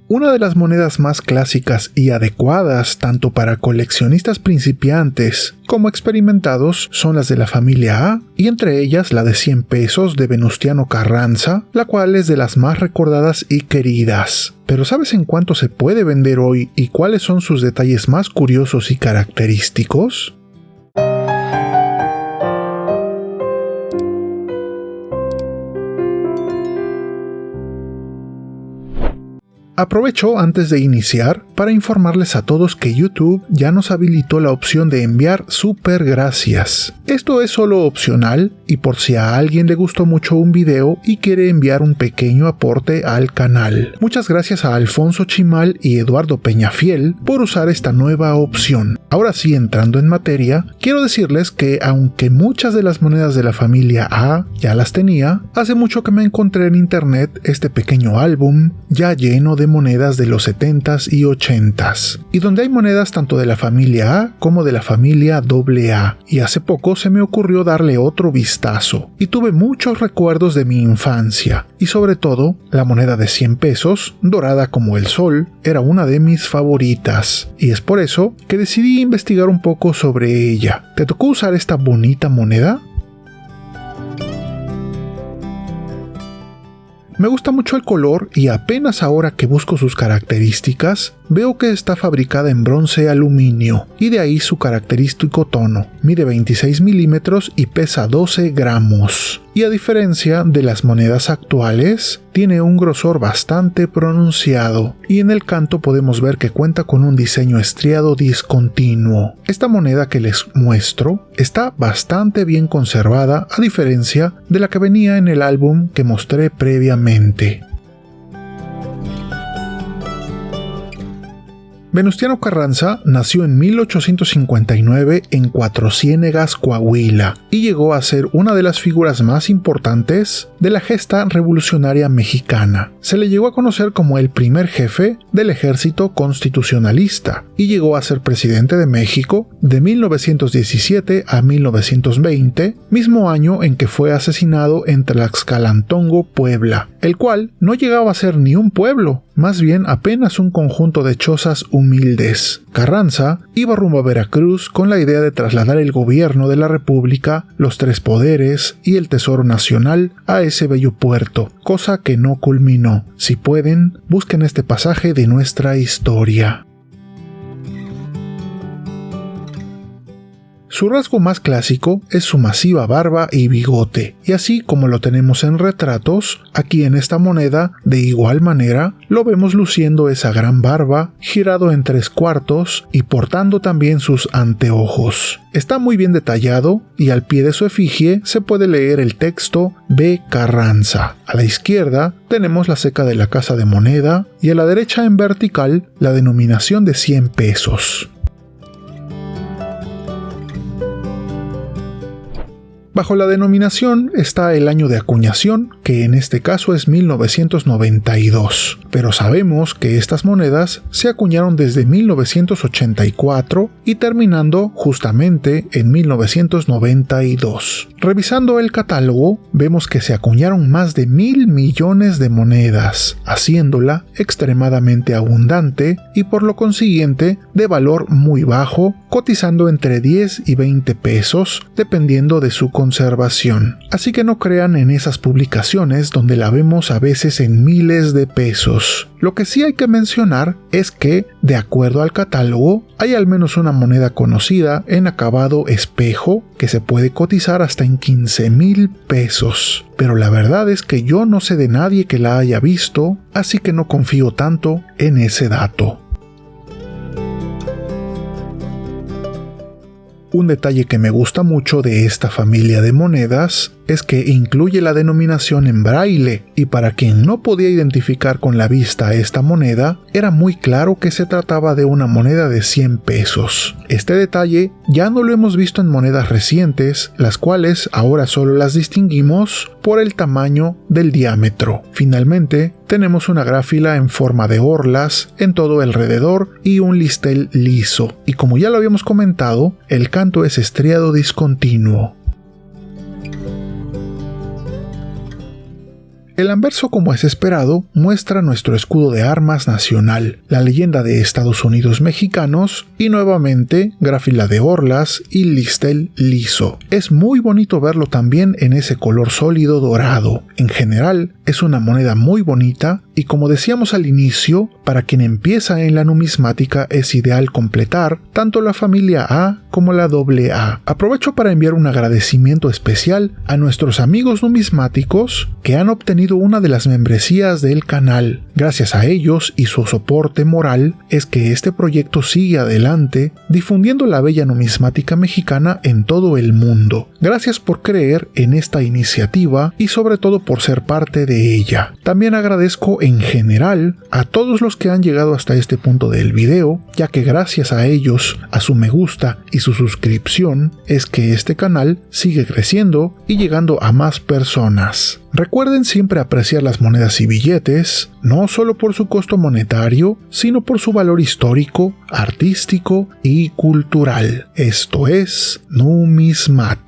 Una de las monedas más clásicas y adecuadas tanto para coleccionistas principiantes como experimentados son las de la familia A, y entre ellas la de 100 pesos de Venustiano Carranza, la cual es de las más recordadas y queridas. Pero ¿sabes en cuánto se puede vender hoy y cuáles son sus detalles más curiosos y característicos? Aprovecho antes de iniciar para informarles a todos que YouTube ya nos habilitó la opción de enviar super gracias. Esto es solo opcional y por si a alguien le gustó mucho un video y quiere enviar un pequeño aporte al canal. Muchas gracias a Alfonso Chimal y Eduardo Peñafiel por usar esta nueva opción. Ahora sí, entrando en materia, quiero decirles que aunque muchas de las monedas de la familia A ya las tenía, hace mucho que me encontré en internet este pequeño álbum ya lleno de monedas de los 70s y 80s, y donde hay monedas tanto de la familia A como de la familia AA, y hace poco se me ocurrió darle otro vistazo, y tuve muchos recuerdos de mi infancia, y sobre todo, la moneda de 100 pesos, dorada como el sol, era una de mis favoritas, y es por eso que decidí investigar un poco sobre ella. ¿Te tocó usar esta bonita moneda? Me gusta mucho el color y apenas ahora que busco sus características, veo que está fabricada en bronce aluminio y de ahí su característico tono. Mide 26 milímetros y pesa 12 gramos. Y a diferencia de las monedas actuales, tiene un grosor bastante pronunciado y en el canto podemos ver que cuenta con un diseño estriado discontinuo. Esta moneda que les muestro está bastante bien conservada a diferencia de la que venía en el álbum que mostré previamente. Venustiano Carranza nació en 1859 en Cuatro Ciénegas, Coahuila, y llegó a ser una de las figuras más importantes de la gesta revolucionaria mexicana. Se le llegó a conocer como el primer jefe del ejército constitucionalista, y llegó a ser presidente de México de 1917 a 1920, mismo año en que fue asesinado en Tlaxcalantongo, Puebla, el cual no llegaba a ser ni un pueblo, más bien apenas un conjunto de chozas humildes. Carranza iba rumbo a Veracruz con la idea de trasladar el gobierno de la República, los tres poderes y el Tesoro Nacional a ese bello puerto, cosa que no culminó. Si pueden, busquen este pasaje de nuestra historia. Su rasgo más clásico es su masiva barba y bigote, y así como lo tenemos en retratos, aquí en esta moneda, de igual manera, lo vemos luciendo esa gran barba, girado en 3/4 y portando también sus anteojos. Está muy bien detallado y al pie de su efigie se puede leer el texto B. Carranza. A la izquierda tenemos la ceca de la casa de moneda y a la derecha en vertical la denominación de 100 pesos. Bajo la denominación está el año de acuñación, que en este caso es 1992, pero sabemos que estas monedas se acuñaron desde 1984 y terminando justamente en 1992. Revisando el catálogo, vemos que se acuñaron más de 1,000 millones de monedas, haciéndola extremadamente abundante y por lo consiguiente de valor muy bajo, cotizando entre 10 y 20 pesos, dependiendo de su conservación. Así que no crean en esas publicaciones donde la vemos a veces en miles de pesos. Lo que sí hay que mencionar es que, de acuerdo al catálogo, hay al menos una moneda conocida en acabado espejo que se puede cotizar hasta en 15,000 pesos. Pero la verdad es que yo no sé de nadie que la haya visto, así que no confío tanto en ese dato. Un detalle que me gusta mucho de esta familia de monedas es que incluye la denominación en braille, y para quien no podía identificar con la vista esta moneda, era muy claro que se trataba de una moneda de 100 pesos. Este detalle ya no lo hemos visto en monedas recientes, las cuales ahora solo las distinguimos por el tamaño del diámetro. Finalmente, tenemos una gráfila en forma de orlas en todo alrededor y un listel liso, y como ya lo habíamos comentado, el canto es estriado discontinuo. El anverso, como es esperado, muestra nuestro escudo de armas nacional, la leyenda de Estados Unidos mexicanos y nuevamente gráfila de orlas y listel liso. Es muy bonito verlo también en ese color sólido dorado. En general, es una moneda muy bonita y, como decíamos al inicio, para quien empieza en la numismática es ideal completar tanto la familia A como la AA. Aprovecho para enviar un agradecimiento especial a nuestros amigos numismáticos que han obtenido una de las membresías del canal. Gracias a ellos y su soporte moral es que este proyecto sigue adelante difundiendo la bella numismática mexicana en todo el mundo. Gracias por creer en esta iniciativa y sobre todo por ser parte de ella. También agradezco en general a todos los que han llegado hasta este punto del video, ya que gracias a ellos, a su me gusta y su suscripción, es que este canal sigue creciendo y llegando a más personas. Recuerden siempre apreciar las monedas y billetes, no solo por su costo monetario, sino por su valor histórico, artístico y cultural. Esto es Numismat.